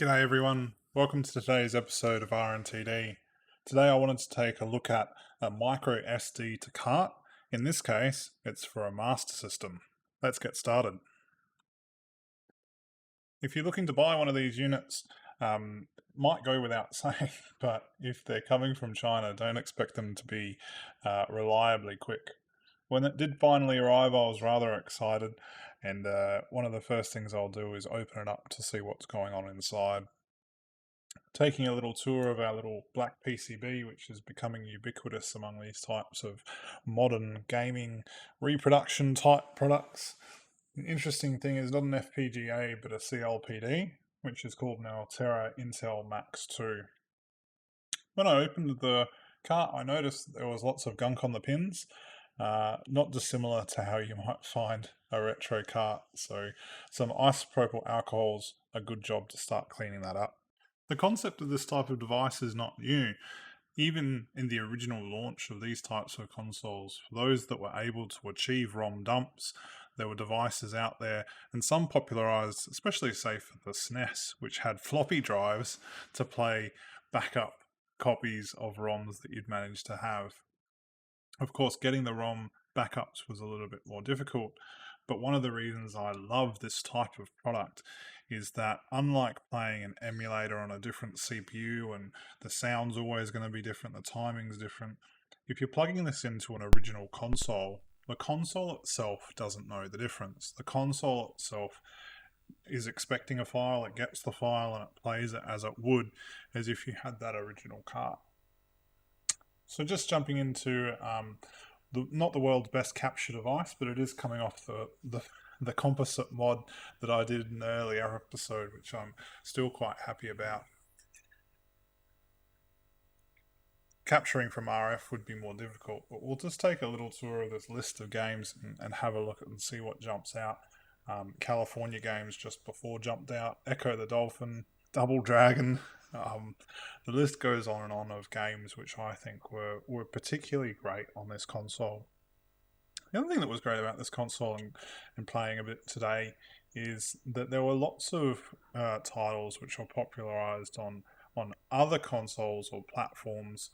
G'day everyone, welcome to today's episode of RNTD. Today I wanted to take a look at a micro SD to cart. In this case, it's for a Master System. Let's get started. If you're looking to buy one of these units, might go without saying, but if they're coming from China, don't expect them to be reliably quick. When it did finally arrive, I was rather excited, and one of the first things I'll do is open it up to see what's going on inside. Taking a little tour of our little black PCB, which is becoming ubiquitous among these types of modern gaming reproduction type products. The interesting thing is not an FPGA but a CLPD, which is called now Terra Intel Max 2. When I opened the cart, I noticed there was lots of gunk on the pins, not dissimilar to how you might find a retro cart, so some isopropyl alcohol's a good job to start cleaning that up. The concept of this type of device is not new. Even in the original launch of these types of consoles, for those that were able to achieve ROM dumps, there were devices out there, and some popularised, especially say for the SNES, which had floppy drives to play backup copies of ROMs that you'd managed to have. Of course, getting the ROM backups was a little bit more difficult, but one of the reasons I love this type of product is that unlike playing an emulator on a different CPU and the sound's always going to be different, the timing's different, if you're plugging this into an original console, the console itself doesn't know the difference. The console itself is expecting a file, it gets the file and it plays it as it would as if you had that original cart. So just jumping into not the world's best capture device, but it is coming off the composite mod that I did in an earlier episode, which I'm still quite happy about. Capturing from RF would be more difficult, but we'll just take a little tour of this list of games and have a look and see what jumps out. California games just before jumped out, Echo the Dolphin, Double Dragon. The list goes on and on of games which I think were particularly great on this console. The other thing that was great about this console and playing a bit today is that there were lots of titles which were popularized on other consoles or platforms,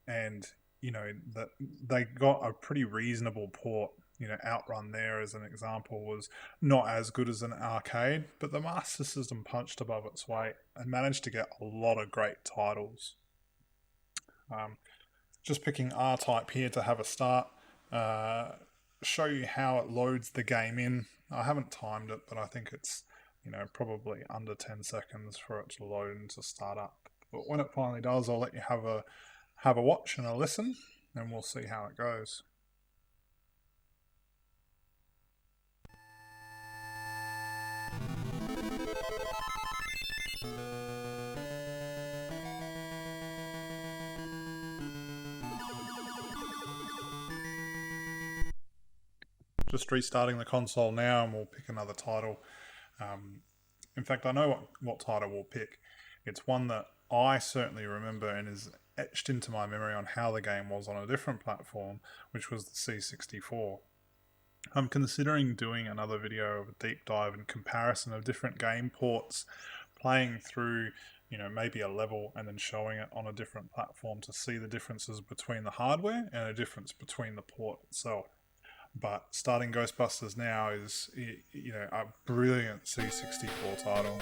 and that they got a pretty reasonable port. Outrun there as an example was not as good as an arcade, but the Master System punched above its weight and managed to get a lot of great titles. Just picking R-Type here to have a start, show you how it loads the game in. I haven't timed it, but I think it's probably under 10 seconds for it to load and to start up. But when it finally does, I'll let you have a watch and a listen, and we'll see how it goes. Just restarting the console now, and we'll pick another title. In fact, I know what title we'll pick. It's one that I certainly remember and is etched into my memory on how the game was on a different platform, which was the C64. I'm considering doing another video of a deep dive and comparison of different game ports, playing through maybe a level and then showing it on a different platform to see the differences between the hardware and a difference between the port itself. But starting Ghostbusters now is, a brilliant C64 title.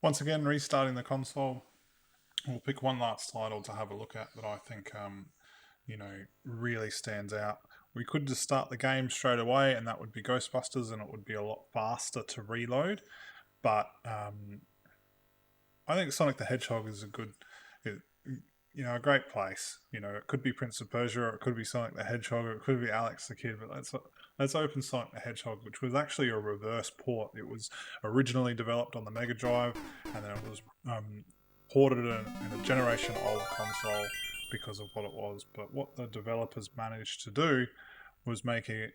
Once again, restarting the console. We'll pick one last title to have a look at that I think, really stands out. We could just start the game straight away, and that would be Ghostbusters, and it would be a lot faster to reload. But I think Sonic the Hedgehog is a great place. It could be Prince of Persia, or it could be Sonic the Hedgehog, or it could be Alex the Kid. But let's open Sonic the Hedgehog, which was actually a reverse port. It was originally developed on the Mega Drive, and then it was ported in a generation old console because of what it was. But what the developers managed to do was make a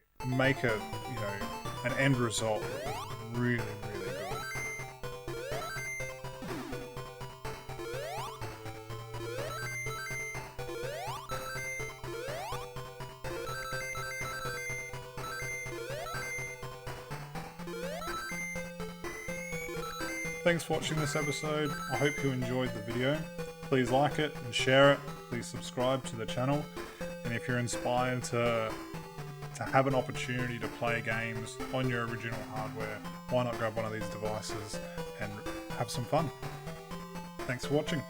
an end result that was really, really good. Thanks for watching this episode. I hope you enjoyed the video. Please like it and share it. Please subscribe to the channel. And if you're inspired to have an opportunity to play games on your original hardware, why not grab one of these devices and have some fun? Thanks for watching.